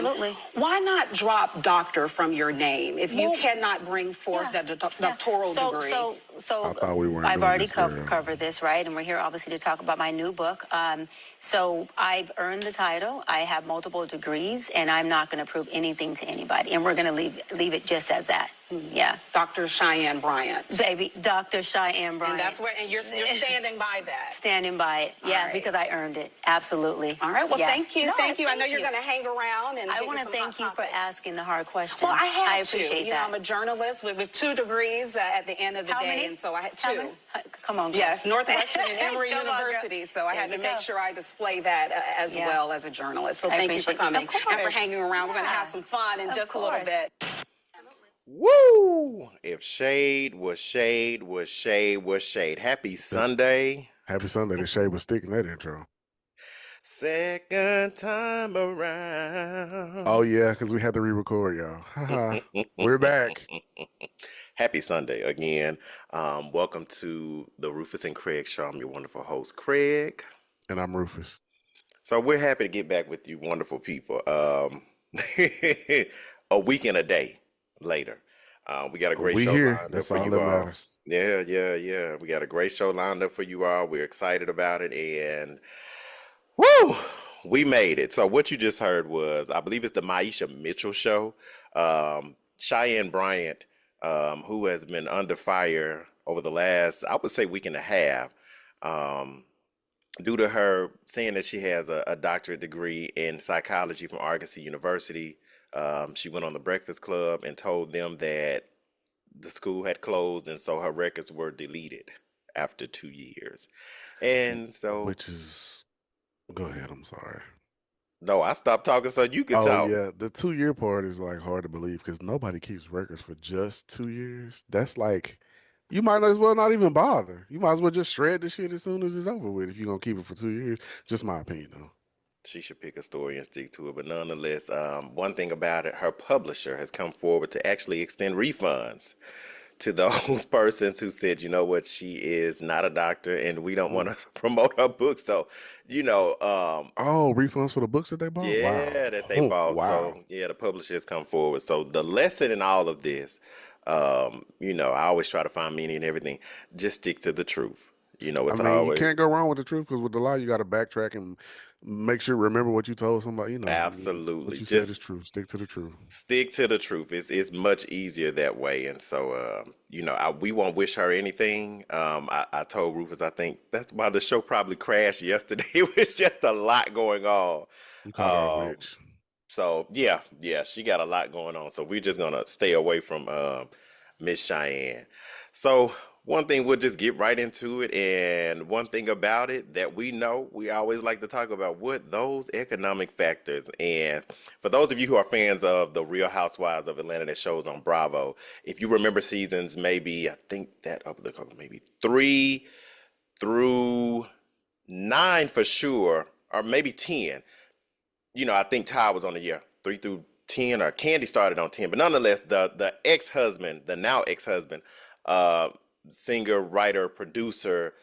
Absolutely. Why not drop doctor from your name if you cannot bring forth the doctoral degree? So I thought we weren't I've doing already this, girl. covered this, right? And we're here obviously to talk about my new book. So I've earned the title. I have multiple degrees, and I'm not going to prove anything to anybody. And we're going to leave it just as that. Yeah. Dr. Cheyenne Bryant. Baby, Dr. Cheyenne Bryant. And that's where, and you're standing by that. Standing by it. Yeah, right. because I earned it. Absolutely. All right. Well, thank you. No, thank you. I know you're going to hang around and I want to thank you for asking the hard questions. Well, I had appreciate to. that. I'm a journalist with 2 degrees at the end of the How day, many? and so I had 2. How many? Come on, girl. Yes, Northwestern and Emory Come on, girl. University. So I There had to you make go. sure I display that as well as a journalist. So I thank you for appreciate it. coming Of course. and for hanging around. We're going to have some fun in Of just a little course. bit. Woo! If shade was shade was shade was shade. Happy Sunday. Happy Sunday. The shade was sticking that intro. Second time around. Oh, yeah, because we had to re-record, y'all. Haha. We're back. Happy Sunday again. Welcome to the Rufus and Craig Show. I'm your wonderful host, Craig. And I'm Rufus. So we're happy to get back with you, wonderful people. A week and a day later. We got a great We show here. lined up That's for all you that all. matters. Yeah. We got a great show lined up for you all. We're excited about it, and woo, we made it. So what you just heard was, I believe it's the Maisha Mitchell show. Cheyenne Bryant, who has been under fire over the last, I would say, week and a half, due to her saying that she has a doctorate degree in psychology from Argosy University. She went on the Breakfast Club and told them that the school had closed, and so her records were deleted after 2 years. And so, Which is, go ahead, I'm sorry. no, I stopped talking so you could Oh, talk. yeah, the 2-year part is like hard to believe because nobody keeps records for just 2 years. That's like, you might as well not even bother. You might as well just shred the shit as soon as it's over with if you're going to keep it for 2 years. Just my opinion, though. She should pick a story and stick to it. But nonetheless, one thing about it, her publisher has come forward to actually extend refunds to those persons who said, you know what, she is not a doctor and we don't want to promote her book. So, Oh, refunds for the books that they bought? yeah, Wow. that they bought. Wow. So, yeah, the publisher has come forward. So the lesson in all of this, I always try to find meaning in everything. Just stick to the truth. It's you always can't go wrong with the truth because with the lie, you got to backtrack and make sure remember what you told somebody. absolutely What you said is just true. Stick to the truth. stick to the truth. It's much easier that way. And so, we won't wish her anything. I told Rufus, I think that's why the show probably crashed yesterday. It was just a lot going on. You called her a Um, witch. So yeah, she got a lot going on. So we're just gonna stay away from Miss Cheyenne. So one thing, we'll just get right into it. And one thing about it that we know, we always like to talk about what those economic factors. And for those of you who are fans of the Real Housewives of Atlanta that shows on Bravo, if you remember seasons, maybe I think that up the maybe 3 through 9 for sure, or maybe 10. I think Ty was on the year 3 through 10, or Candy started on 10. But nonetheless, the ex-husband, the now ex-husband, singer, writer, producer,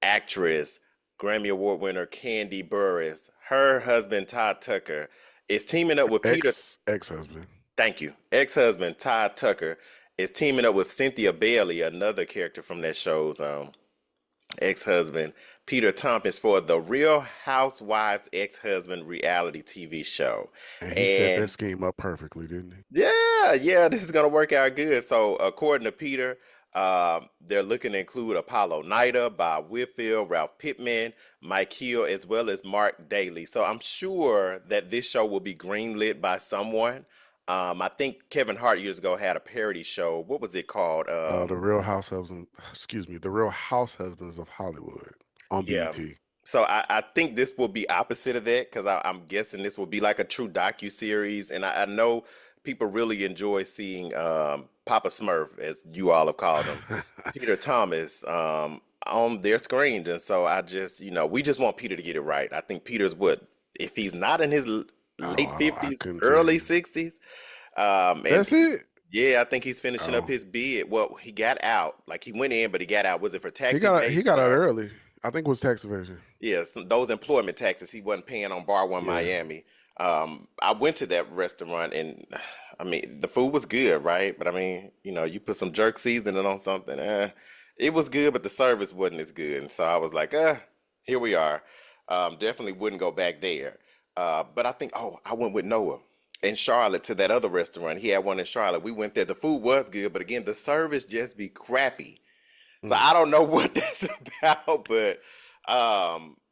actress, Grammy Award winner Candy Burris, her husband Todd Tucker is teaming up with Peter. Ex-husband. Thank you. Ex-husband Todd Tucker is teaming up with Cynthia Bailey, another character from that show's ex-husband, Peter Tompkins, for the Real Housewives ex-husband reality TV show. And he set that scheme up perfectly, didn't he? Yeah, this is going to work out good. So according to Peter, they're looking to include Apollo Nida, Bob Whitfield, Ralph Pittman, Mike Hill, as well as Mark Daly. So I'm sure that this show will be greenlit by someone. I think Kevin Hart years ago had a parody show. What was it called? The Real The Real House Husbands of Hollywood on BET. So I think this will be opposite of that, because I'm guessing this will be like a true docuseries. And I know people really enjoy seeing Papa Smurf, as you all have called him, Peter Thomas, on their screens. And so I just, we just want Peter to get it right. I think Peter's if he's not in his late 50s, early 60s. That's it? Yeah, I think he's finishing up his bid. Well, he got out. Like, he went in, but he got out. Was it for tax? He got out early. I think it was tax evasion. Yes, those employment taxes he wasn't paying on Bar One Yeah. Miami. I went to that restaurant and I mean the food was good, right? But I mean, you put some jerk seasoning on something, it was good, but the service wasn't as good. And so I was like, here we are. Definitely wouldn't go back there. But I think, I went with Noah in Charlotte to that other restaurant. He had one in Charlotte. We went there. The food was good, but again, the service just be crappy. So Mm. I don't know what that's about, but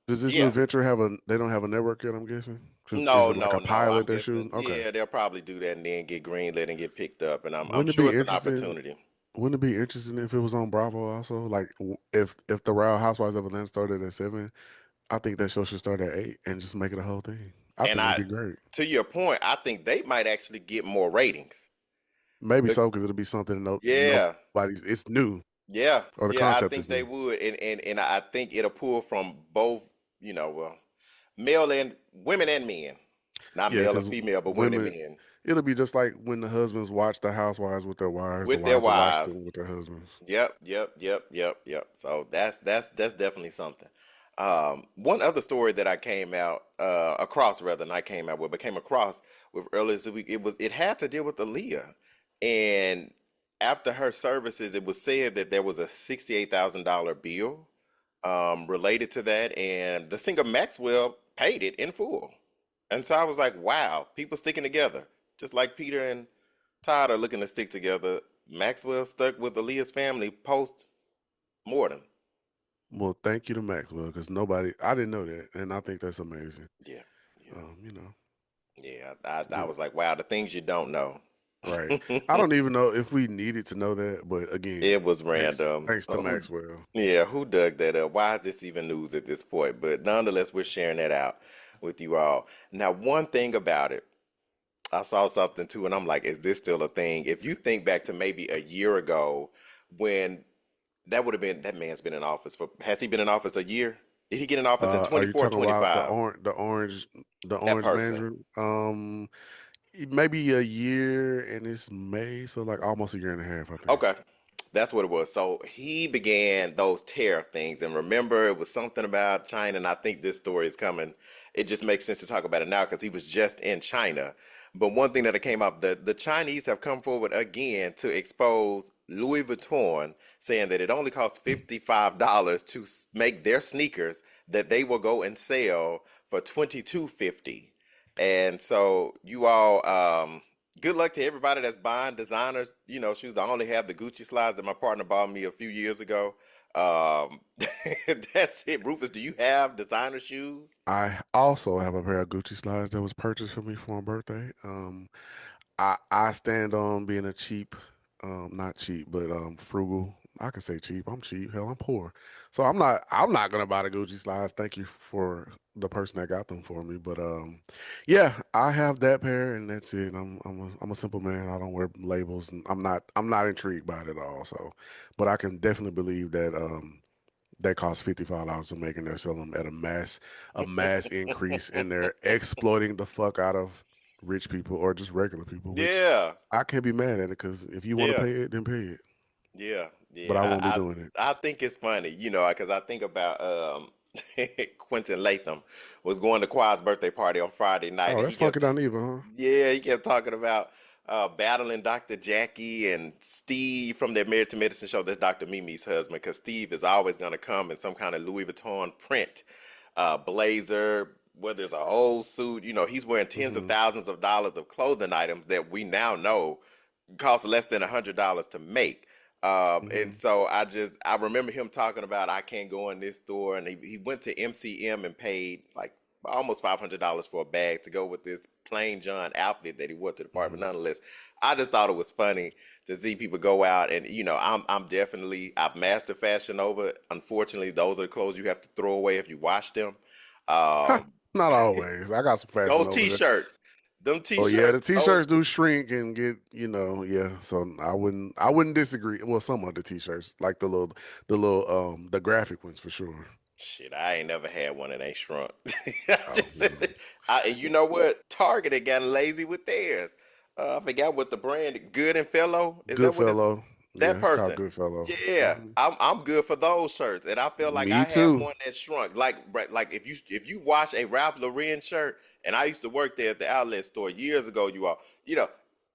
Does this new yeah. venture they don't have a network yet, I'm guessing? Is No, it like a no, no. I'm pilot they're guessing, shooting? Okay. yeah, they'll probably do that and then get greenlit and get picked up. And I'm Wouldn't it sure be it's an interesting? opportunity. Wouldn't it be interesting if it was on Bravo also? Like if the Real Housewives of Atlanta started at 7, I think that show should start at 8 and just make it a whole thing. I And think it'd be great. to your point, I think they might actually get more ratings. Maybe The- so because it'll be something yeah, nobody's. It's new yeah, or the yeah. I concept think is they new. would, and I think it'll pull from both, well, male and women and men, not Yeah, male and because female, but women and women. men It'll be just like when the husbands watch the housewives with their wives, the with their wives will watch wives. them with their husbands. Yep, yep, yep, yep, yep. So that's definitely something. One other story that I came out across, rather, not came out with, but came across with earlier this week. It had to deal with Aaliyah, and after her services, it was said that there was a $68,000 bill related to that, and the singer Maxwell paid it in full. And so I was like, wow, people sticking together, just like Peter and Todd are looking to stick together. Maxwell stuck with Aaliyah's family post mortem. Well, thank you to Maxwell because I didn't know that, and I think that's amazing. Yeah, yeah, You know, yeah. I yeah, was like, wow, the things you don't know. right. I don't even know if we needed to know that, but again, It was thanks, random. thanks to Maxwell. Yeah, who dug that up? Why is this even news at this point? But nonetheless, we're sharing that out with you all. Now, one thing about it, I saw something too, and I'm like, is this still a thing? If you think back to maybe a year ago when that would have been, that man's been in office has he been in office a year? Did he get in office in Are you 24 or talking about 25? the That orange person. mandarin? Maybe a year, and it's May, so like almost a year and a half, I think. Okay. That's what it was. So he began those tariff things. And remember, it was something about China. And I think this story is coming. It just makes sense to talk about it now because he was just in China. But one thing that came up, the Chinese have come forward again to expose Louis Vuitton, saying that it only costs $55 to make their sneakers that they will go and sell for $22.50. And so you all, good luck to everybody that's buying designer, shoes. I only have the Gucci slides that my partner bought me a few years ago. Um, that's it. Rufus, do you have designer shoes? I also have a pair of Gucci slides that was purchased for me for my birthday. I stand on being a cheap, not cheap, but frugal. I can say cheap. I'm cheap. Hell, I'm poor. So I'm not gonna buy the Gucci slides. Thank you for the person that got them for me. But yeah, I have that pair and that's it. I'm a simple man. I don't wear labels and I'm not intrigued by it at all. So, but I can definitely believe that that costs $55 to make and they're selling them at a mass increase and they're exploiting the fuck out of rich people or just regular people, which Yeah, I can't be mad at it because if you want to yeah, pay it, then pay it. yeah, But I yeah. won't be doing it. I think it's funny, because I think about Quentin Latham was going to Quad's birthday party on Friday night, Oh, and that's Funky Dineva, huh? yeah, he kept talking about battling Dr. Jackie and Steve from their Married to Medicine show. That's Dr. Mimi's husband, because Steve is always going to come in some kind of Louis Vuitton print blazer, whether it's a whole suit. He's wearing tens of Hmm. thousands of dollars of clothing items that we now know cost less than $100 to make. And Hmm. so I remember him talking about I can't go in this store, and he went to MCM and paid like almost $500 for a bag to go with this plain John outfit that he wore to the party. But Hmm. nonetheless, I just thought it was funny to see people go out and I'm definitely I've mastered Fashion Nova. Unfortunately, those are the clothes you have to throw away if you wash them. Um, Not always. I got some fashion those over there. t-shirts, them Oh yeah, t-shirts, the those t-shirts do shrink and get, yeah. So I wouldn't disagree. Well, some of the t-shirts, like the graphic ones for sure. shit, I ain't never had one and they shrunk. Oh, no. And you know what? Target had gotten lazy with theirs. I forgot what the brand, Good and Fellow. Is that what it's? Goodfellow. Yeah, That it's called person. Goodfellow. Yeah, I'm good for those shirts, and I feel like Me I have too. one that shrunk. Like if you wash a Ralph Lauren shirt, and I used to work there at the outlet store years ago, you know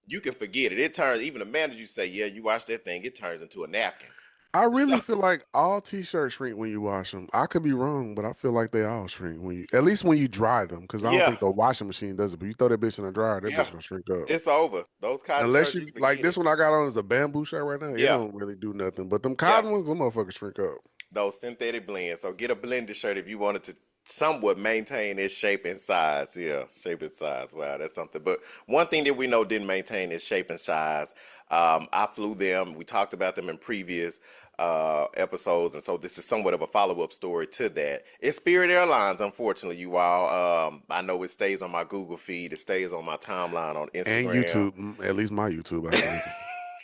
you can forget it. It turns even the manager say, yeah, you wash that thing, it turns into a napkin. I So really feel like all t-shirts shrink when you wash them. I could be wrong, but I feel like they all shrink when you, at least when you dry them, because I don't yeah, think the washing machine does it. But you throw that bitch in the dryer, that yeah, bitch gonna shrink up. it's over. Those cotton Unless shirts, you you like forget this it. one I got on is a bamboo shirt right now. It Yeah, don't really do nothing. But them yeah. cotton ones, them motherfuckers shrink up. Those synthetic blends. So get a blended shirt if you wanted to somewhat maintain its shape and size. Yeah, shape and size. Wow, that's something. But one thing that we know didn't maintain its shape and size. I flew them. We talked about them in previous episodes, and so this is somewhat of a follow-up story to that. It's Spirit Airlines, unfortunately, you all. I know it stays on my Google feed. It stays on my timeline on And Instagram. YouTube, at least my YouTube, I think.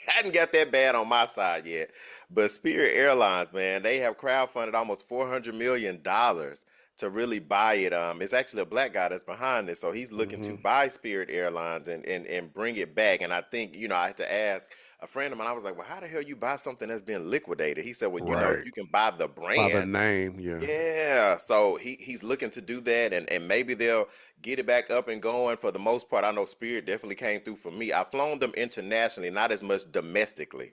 Hadn't got that bad on my side yet. But Spirit Airlines, man, they have crowdfunded almost $400 million to really buy it. It's actually a black guy that's behind this. So he's looking to Hmm. buy Spirit Airlines and bring it back. And I think, I had to ask a friend of mine, I was like, well, how the hell you buy something that's been liquidated? He said, well, Right. you can buy the By the brand. name, yeah. Yeah, so he's looking to do that, and maybe they'll get it back up and going. For the most part, I know Spirit definitely came through for me. I've flown them internationally, not as much domestically.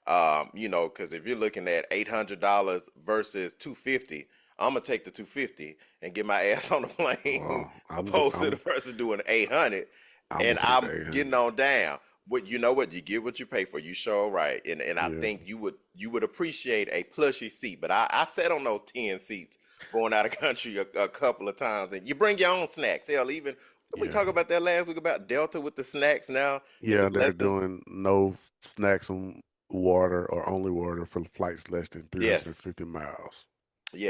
Because if you're looking at $800 versus 250, I'm gonna take the 250 and get my ass on the plane, Well, opposed to the person doing 800, I'm gonna and take I'm the 800. getting on down. But you know what? You get what you pay for. You sure right, and I Yeah. think you would appreciate a plushy seat. But I sat on those 10 seats going out of country a couple of times, and you bring your own snacks. Hell, even we Yeah. talked about that last week about Delta with the snacks. Now, if Yeah, it's they're less than doing no snacks on water or only water for flights less than yes, 350 miles,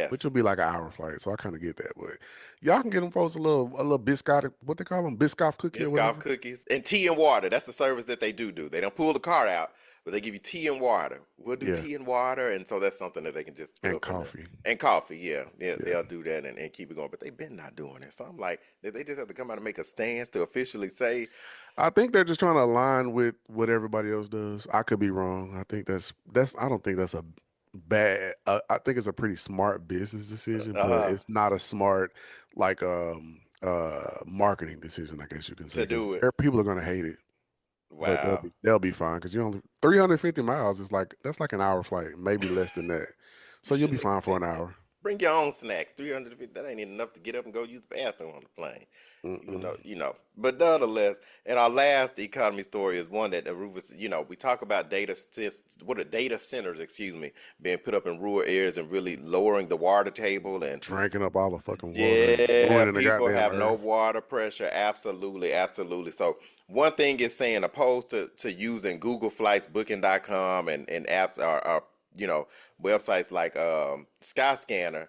which yes, will be like an hour flight. So I kind of get that. But y'all can get them folks a little biscotti, what they call them, Biscoff cookie or Biscoff whatever. cookies and tea and water. That's the service that they do. They don't pull the cart out, but they give you tea and water. We'll do Yeah. tea and water, and so that's something that they can just put And up in there. coffee. And coffee, yeah, yeah, Yeah. they'll do that and keep it going. But they've been not doing it, so I'm like, did they just have to come out and make a stance to officially say, I think they're just trying to align with what everybody else does. I could be wrong. I think I don't think that's a bad I think it's a pretty smart business decision, but uh, it's not a smart like marketing decision, I guess you can say, to because do it? people are gonna hate it. But they'll Wow. be they'll be fine because you only 350 miles is like that's like an hour flight, maybe less than that. You So you'll be shouldn't fine for expect an that. hour. Bring your own snacks. 350, that ain't even enough to get up and go use the bathroom on the plane. Mm-mm. But nonetheless, and our last economy story is one that Rufus, we talk about what are data centers, excuse me, being put up in rural areas and really lowering the water table and Drinking up all the fucking water and yeah, ruining the people goddamn have no earth. water pressure. Absolutely, absolutely. So one thing is saying opposed to using Google Flights, Booking.com and apps are websites like Skyscanner,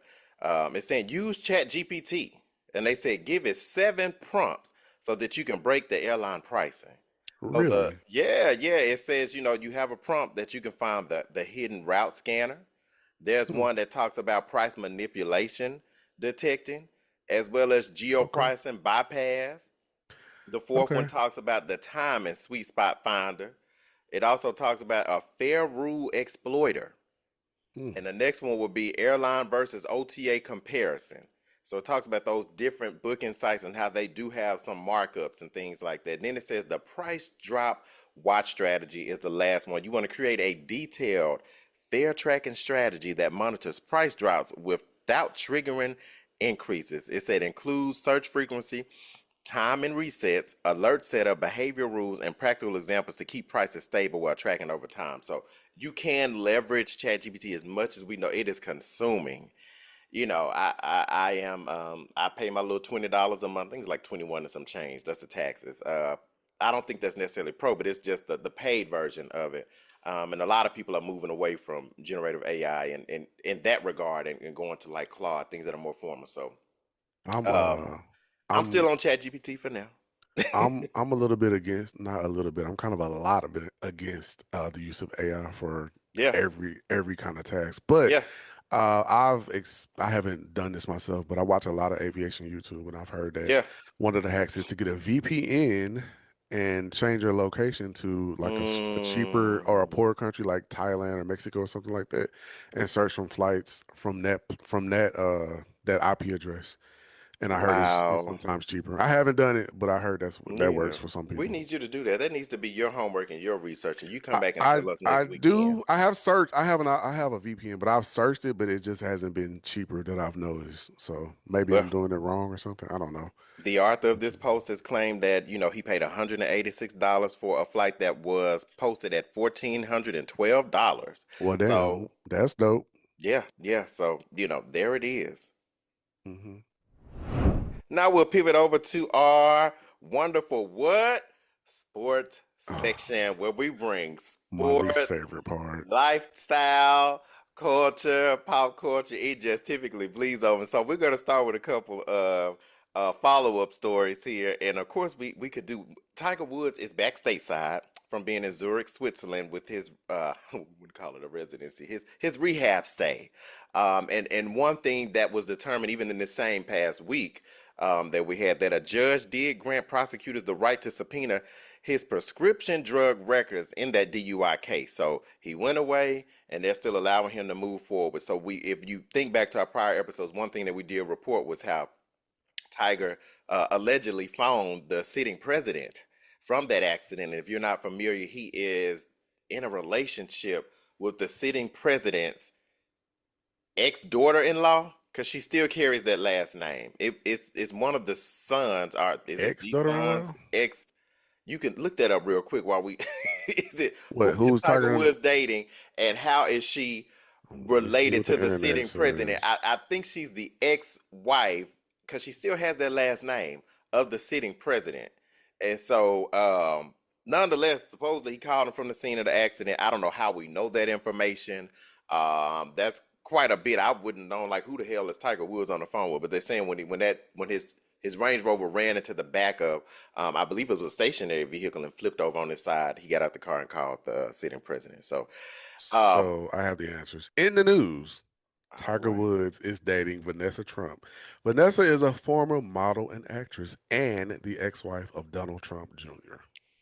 it's saying use Chat GPT. And they said give it 7 prompts so that you can break the airline pricing. So Really? it says, you have a prompt that you can find the hidden route scanner. There's Hmm. one that talks about price manipulation detecting, as well as geo Okay. pricing bypass. The fourth one Okay. talks about the time and sweet spot finder. It also talks about a fair rule exploiter. Hmm. And the next one will be airline versus OTA comparison. So it talks about those different booking sites and how they do have some markups and things like that. And then it says the price drop watch strategy is the last one. You want to create a detailed, fair tracking strategy that monitors price drops without triggering increases. It said includes search frequency, time and resets, alert setup, behavior rules, and practical examples to keep prices stable while tracking over time. So you can leverage ChatGPT as much as we know it is consuming. I pay my little $20 a month. I think it's like 21 and some change. That's the taxes. I don't think that's necessarily pro, but it's just the paid version of it. And a lot of people are moving away from generative AI and in that regard and going to like Claude, things that are more formal. So I'm um, I'm I'm still on ChatGPT for now. I'm a little bit against, not a little bit. I'm kind of a lot of bit against the use of AI for Yeah, every kind of task. But yeah, I haven't done this myself, but I watch a lot of aviation YouTube, and I've heard that yeah. one of the hacks is to get a VPN and change your location to like a cheaper or a Mm, poorer country like Thailand or Mexico or something like that, and search from flights that IP address. And I heard it's wow. sometimes cheaper. I haven't done it, but I heard that Yeah. works for some We people. need you to do that. That needs to be your homework and your research, and you come I, back and I tell us I next weekend. do. I have searched. I have a VPN, but I've searched it, but it just hasn't been cheaper that I've noticed. So maybe I'm Well, doing it wrong or something. I don't know. the author of this post has claimed that, he paid $186 for a flight that was posted at $1,412. Well, So, damn, that's dope. yeah, yeah. So, there it is. Hmm. Now we'll pivot over to our wonderful what? Sports section where we bring My least sports, favorite part. lifestyle, culture, pop culture. It just typically bleeds over. So we're going to start with a couple of follow-up stories here. And of course, we could do Tiger Woods is back stateside from being in Zurich, Switzerland with his we call it a residency, his rehab stay. And one thing that was determined even in the same past week that we had that a judge did grant prosecutors the right to subpoena his prescription drug records in that DUI case. So he went away and they're still allowing him to move forward. So if you think back to our prior episodes, one thing that we did report was how Tiger allegedly phoned the sitting president from that accident. And if you're not familiar, he is in a relationship with the sitting president's ex-daughter-in-law because she still carries that last name. It's one of the sons, or is it Ex the daughter-in-law? son's ex? You can look that up real quick while we. Is it What? is Who's Tiger Tiger? Woods dating, and how is she Let me see related what the to the internet sitting president? says. I think she's the ex-wife because she still has that last name of the sitting president, and so nonetheless, supposedly he called him from the scene of the accident. I don't know how we know that information. That's quite a bit. I wouldn't know like who the hell is Tiger Woods on the phone with, but they're saying when his Range Rover ran into the back of, I believe it was a stationary vehicle and flipped over on his side. He got out the car and called the sitting president. So, um, So I have the answers. In the news, all Tiger right, Woods is dating Vanessa Trump. Vanessa is a former model and actress and the ex-wife of Donald Trump Jr.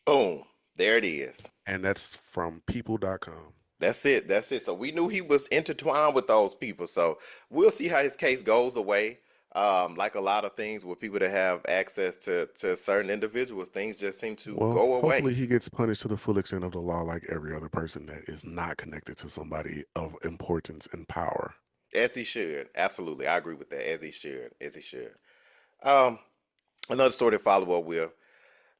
boom, there it is. And that's from people.com. That's it. That's it. So we knew he was intertwined with those people. So we'll see how his case goes away. Like a lot of things with people that have access to certain individuals, things just seem to Well, go away. hopefully he gets punished to the full extent of the law like every other person that is not connected to somebody of importance and power. As he should. Absolutely. I agree with that. As he should. As he should. Um, Another story to follow up with.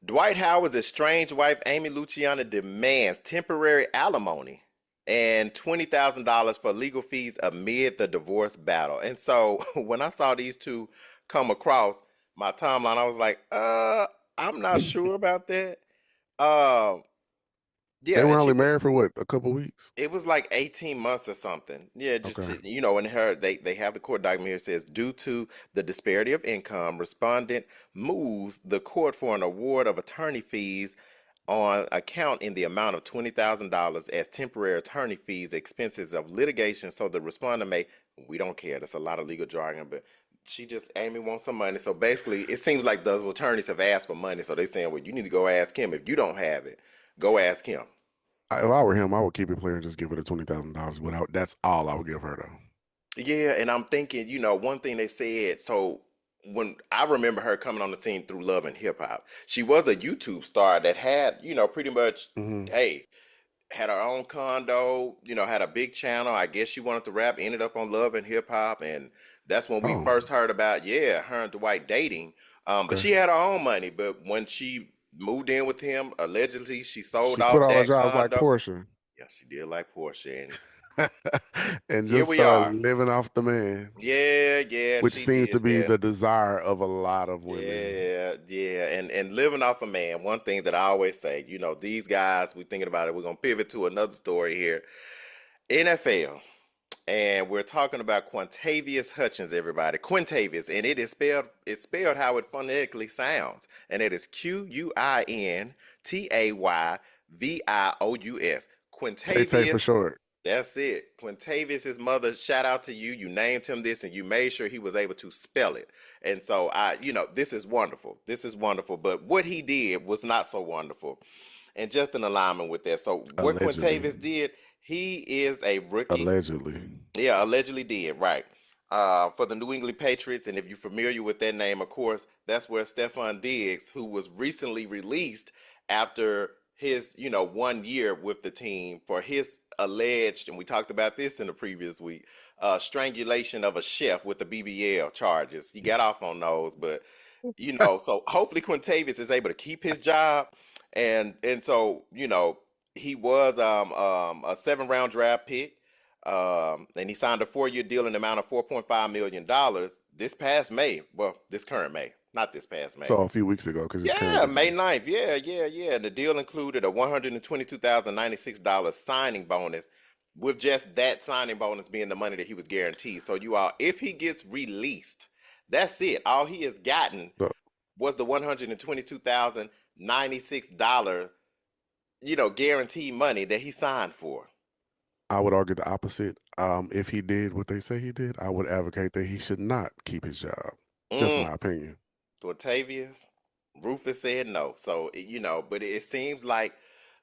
Dwight Howard's estranged wife, Amy Luciana, demands temporary alimony and $20,000 for legal fees amid the divorce battle. And so when I saw these two come across my timeline, I was like, I'm not sure about that. Um, They yeah, were and she only was married for what, a couple weeks? it was like 18 months or something. Yeah, just Okay. and her they have the court document here. It says due to the disparity of income, respondent moves the court for an award of attorney fees on account in the amount of $20,000 as temporary attorney fees, expenses of litigation. So the respondent may, we don't care. That's a lot of legal jargon, but Amy wants some money. So basically, it seems like those attorneys have asked for money. So they're saying, well, you need to go ask him. If you don't have it, go ask him. If I were him, I would keep it clear and just give her the $20,000 without. That's all I would give her though. Yeah, and I'm thinking, one thing they said, so when I remember her coming on the scene through Love and Hip Hop, she was a YouTube star that had, pretty much, Hmm. hey, had her own condo, had a big channel. I guess she wanted to rap, ended up on Love and Hip Hop, and that's when we Oh, first heard about, yeah, her and Dwight dating. But okay. she had her own money, but when she moved in with him, allegedly she sold She quit off all her that jobs like condo. Portia Yeah, she did like Portia, and and here just we start are. living off the man, Yeah, yeah, which she seems to did be that. the desire of a lot of women. Yeah, yeah, and living off a man. One thing that I always say, these guys, we thinking about it. We're gonna pivot to another story here. NFL, and we're talking about Quintavious Hutchins, everybody. Quintavious, and it's spelled how it phonetically sounds, and it is Quintayvious. Tay Tay for Quintavious. short. That's it. Quintavious' mother, shout out to you. You named him this and you made sure he was able to spell it. And so this is wonderful. This is wonderful. But what he did was not so wonderful. And just in alignment with that. So what Allegedly. Quintavious did, he is a rookie. Allegedly. Yeah, allegedly did, right. For the New England Patriots, and if you're familiar with that name, of course, that's where Stephon Diggs, who was recently released after his, 1 year with the team for his alleged, and we talked about this in the previous week, strangulation of a chef with the BBL charges. He got off on those, but so hopefully Quintavious is able to keep his job, and so he was a 7th round draft pick. And he signed a 4-year deal in the amount of $4.5 million this past May. Well, this current May, not this past May. So a few weeks ago, because it's Yeah, currently May 9th. Yeah. And the deal included a $122,096 signing bonus, with just that signing bonus being the money that he was guaranteed. So if he gets released, that's it. All he has gotten So was the $122,096, guaranteed money that he signed for. I would argue the opposite. If he did what they say he did, I would advocate that he should not keep his job. Just Mm. my opinion. Octavius, Rufus said no. So, but it seems like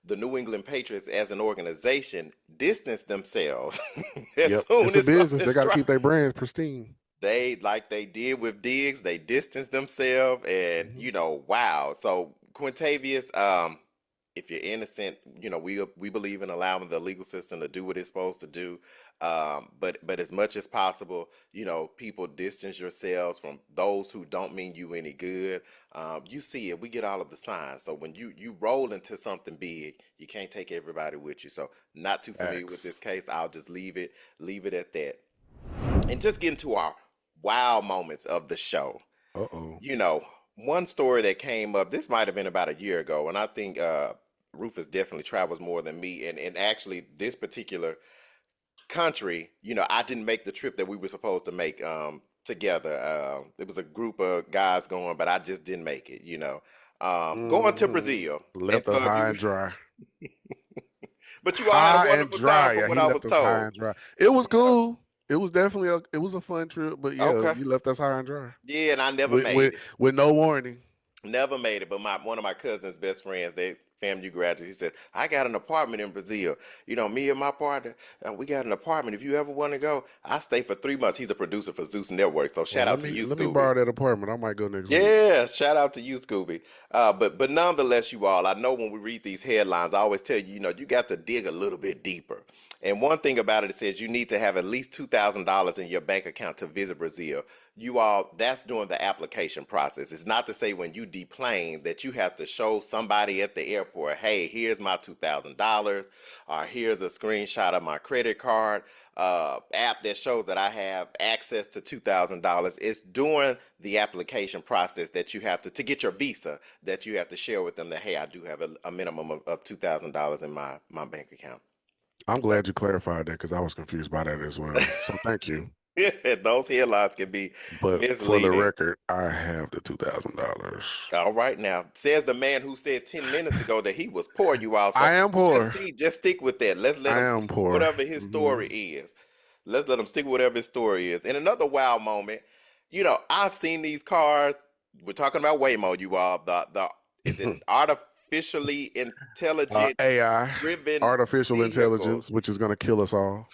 the New England Patriots as an organization distanced themselves as Yep. soon It's a as business. They something's got to dropped. keep their brands pristine. Like they did with Diggs, they distanced themselves, and wow. So Quintavious, if you're innocent, we believe in allowing the legal system to do what it's supposed to do. But as much as possible, people distance yourselves from those who don't mean you any good. You see it, we get all of the signs. So when you roll into something big, you can't take everybody with you. So not too familiar with this case. I'll just leave it at that. And just get into our wow moments of the show. Uh-oh. One story that came up, this might have been about a year ago, and I think Rufus definitely travels more than me. And actually, this particular country, I didn't make the trip that we were supposed to make together. It was a group of guys going, but I just didn't make it, going to Brazil. Left us high and dry. But you all had a High and wonderful dry. time Yeah, from what he I was left us high told. and dry. It was cool. It was definitely a fun trip, but yeah, Okay. you left us high and dry. Yeah, and I never With, made with, it. with no warning. Never made it, but one of my cousin's best friends, they FAMU graduates, he said, I got an apartment in Brazil. Me and my partner, we got an apartment. If you ever want to go, I stay for 3 months. He's a producer for Zeus Network, so shout out to you, Let me Scooby. borrow that apartment. I might go next week. Yeah, shout out to you, Scooby. But nonetheless, you all, I know when we read these headlines, I always tell you, you got to dig a little bit deeper. And one thing about it says you need to have at least $2,000 in your bank account to visit Brazil. You all, that's during the application process. It's not to say when you deplane that you have to show somebody at the airport, hey, here's my $2,000, or here's a screenshot of my credit card app that shows that I have access to $2,000. It's during the application process that you have to get your visa, that you have to share with them that, hey, I do have a minimum of $2,000 in my bank account. I'm glad you clarified that because I was confused by that as well. So thank you. Those headlines can be But for the misleading. record, I have the $2,000. All right, now says the man who said 10 minutes ago that he was poor. You all, so I am poor. Just stick with that. Let's let I him am stick poor. with whatever his story is. Let's let him stick with whatever his story is. And another wow moment, I've seen these cars. We're talking about Waymo. You all, it's an artificially intelligent AI, driven artificial vehicle. intelligence, which is going to kill us all.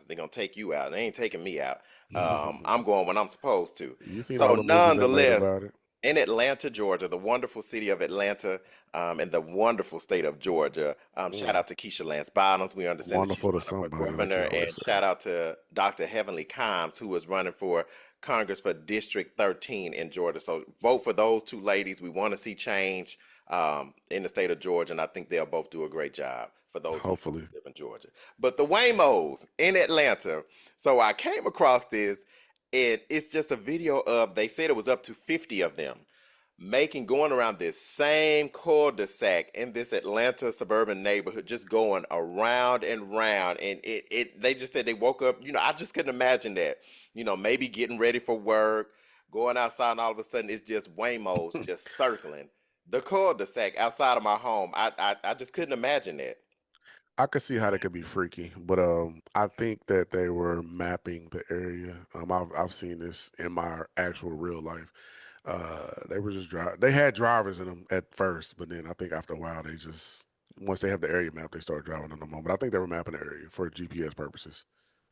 They're gonna take you out. They ain't taking me out. I'm going when I'm supposed to. You seen So all the movies they made nonetheless, about it. in Atlanta, Georgia, the wonderful city of Atlanta, and the wonderful state of Georgia. Shout out to Keisha Lance Bottoms. We understand that she's Wonderful to running for somebody, like governor, you always and say. shout out to Dr. Heavenly Combs, who is running for Congress for District 13 in Georgia. So vote for those two ladies. We want to see change in the state of Georgia, and I think they'll both do a great job for those who Hopefully. live in Georgia. But the Waymos in Atlanta. So I came across this, and it's just a video of, they said it was up to 50 of them going around this same cul-de-sac in this Atlanta suburban neighborhood, just going around and round. And they just said they woke up, I just couldn't imagine that, maybe getting ready for work, going outside, and all of a sudden it's just Waymos just circling the cul-de-sac outside of my home. I just couldn't imagine that. I could see how that could be freaky, but I think that they were mapping the area. I've seen this in my actual real life. They were just They had drivers in them at first, but then I think after a while they just once they have the area map, they start driving in them. But I think they were mapping the area for GPS purposes.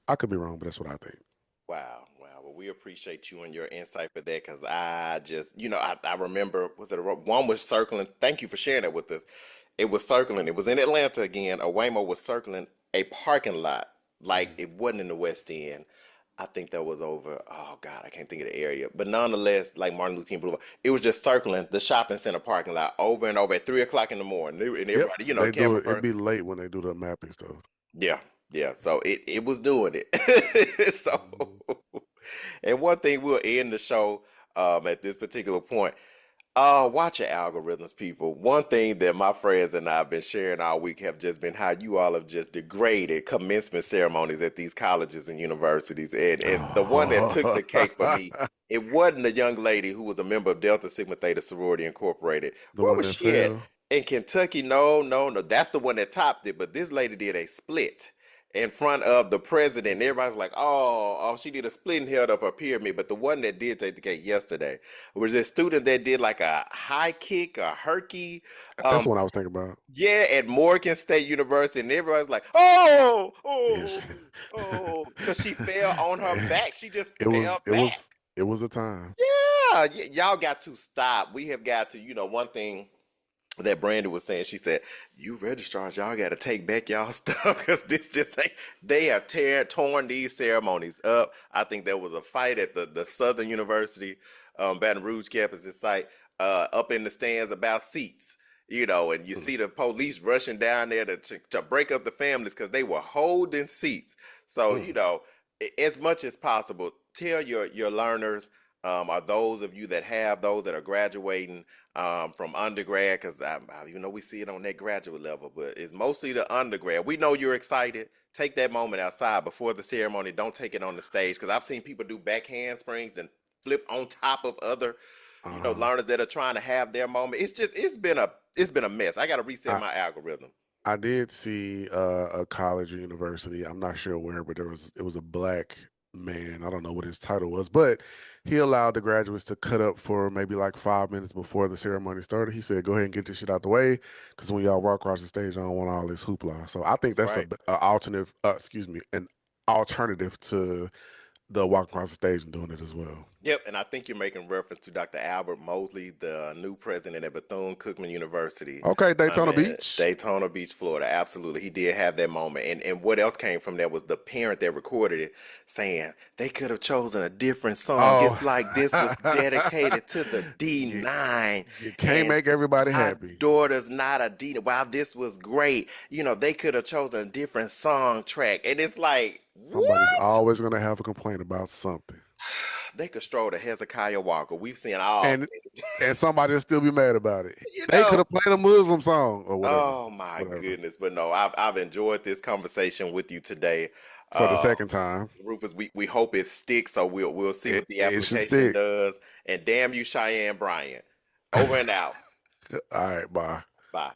I could be wrong, but that's what I think. Wow, wow. Well, we appreciate you and your insight for that because I just, I remember, was it one was circling? Thank you for sharing that with us. It was circling. It was in Atlanta again. A Waymo was circling a parking lot, like it wasn't in the West End. I think that was over. Oh God, I can't think of the area. But nonetheless, like Martin Luther King Boulevard, it was just circling the shopping center parking lot over and over at 3 o'clock in the morning. And Yep, everybody, they do camera it. It'd person. be late when they do the mapping stuff. Yeah, yeah. So it was doing it. So, and one thing we'll end the show at this particular point. Watch your algorithms, people. One thing that my friends and I have been sharing all week have just been how you all have just degraded commencement ceremonies at these colleges and universities. And the one that took the cake for me, it wasn't a young lady who was a member of Delta Sigma Theta Sorority Incorporated. The Where one was that she at? fell. In Kentucky? No, no, no. That's the one that topped it. But this lady did a split in front of the president. Everybody's like, oh, she did a split and held up her pyramid. But the one that did take the cake yesterday was a student that did like a high kick, a herky. That's Um, what I was thinking about. yeah, at Morgan State University, and everybody's like, oh, Yes. oh, oh, because she fell on her back. She just It fell was it back. was it was a time. Yeah, y'all got to stop. We have got to, one thing that Brandon was saying, she said, you registrars, y'all got to take back y'all stuff because this just ain't, they have torn these ceremonies up. I think there was a fight at the Southern University, Baton Rouge campus site, up in the stands about seats, and you Mm, see the police rushing down there to break up the families because they were holding seats. So, mm. as much as possible, tell your learners, or those of you that have those that are graduating from undergrad, because we see it on that graduate level, but it's mostly the undergrad. We know you're excited. Take that moment outside before the ceremony. Don't take it on the stage, because I've seen people do back handsprings and flip on top of other, Uh-huh. learners that are trying to have their moment. It's been a mess. I got to reset I my algorithm. I did see a college or university. I'm not sure where, but it was a black man. I don't know what his title was, but he allowed the graduates to cut up for maybe like 5 minutes before the ceremony started. He said, "Go ahead and get this shit out the way, because when y'all walk across the stage, I don't want all this hoopla." So I think That's that's right. a alternative. Excuse me, an alternative to the walking across the stage and doing it as well. Yep, and I think you're making reference to Dr. Albert Mosley, the new president at Bethune-Cookman University, Okay, Daytona in Beach. Daytona Beach, Florida. Absolutely, he did have that moment. And what else came from that was the parent that recorded it saying they could have chosen a different song. Oh, It's like this was dedicated to the you, D9, you can't and make everybody my happy. daughter's not a D. Wow, this was great. They could have chosen a different song track, and it's like, Somebody's what? always going to have a complaint about something. They could stroll to Hezekiah Walker. We've seen all And somebody will still be mad about it. you They could know. have played a Muslim song or whatever, Oh my whatever, goodness. But no, I've enjoyed this conversation with you today. for the Uh second time. Rufus, we hope it sticks, so we'll see what the It should application stick. does. And damn you, Cheyenne Bryant. Over and out. All right, bye. Bye.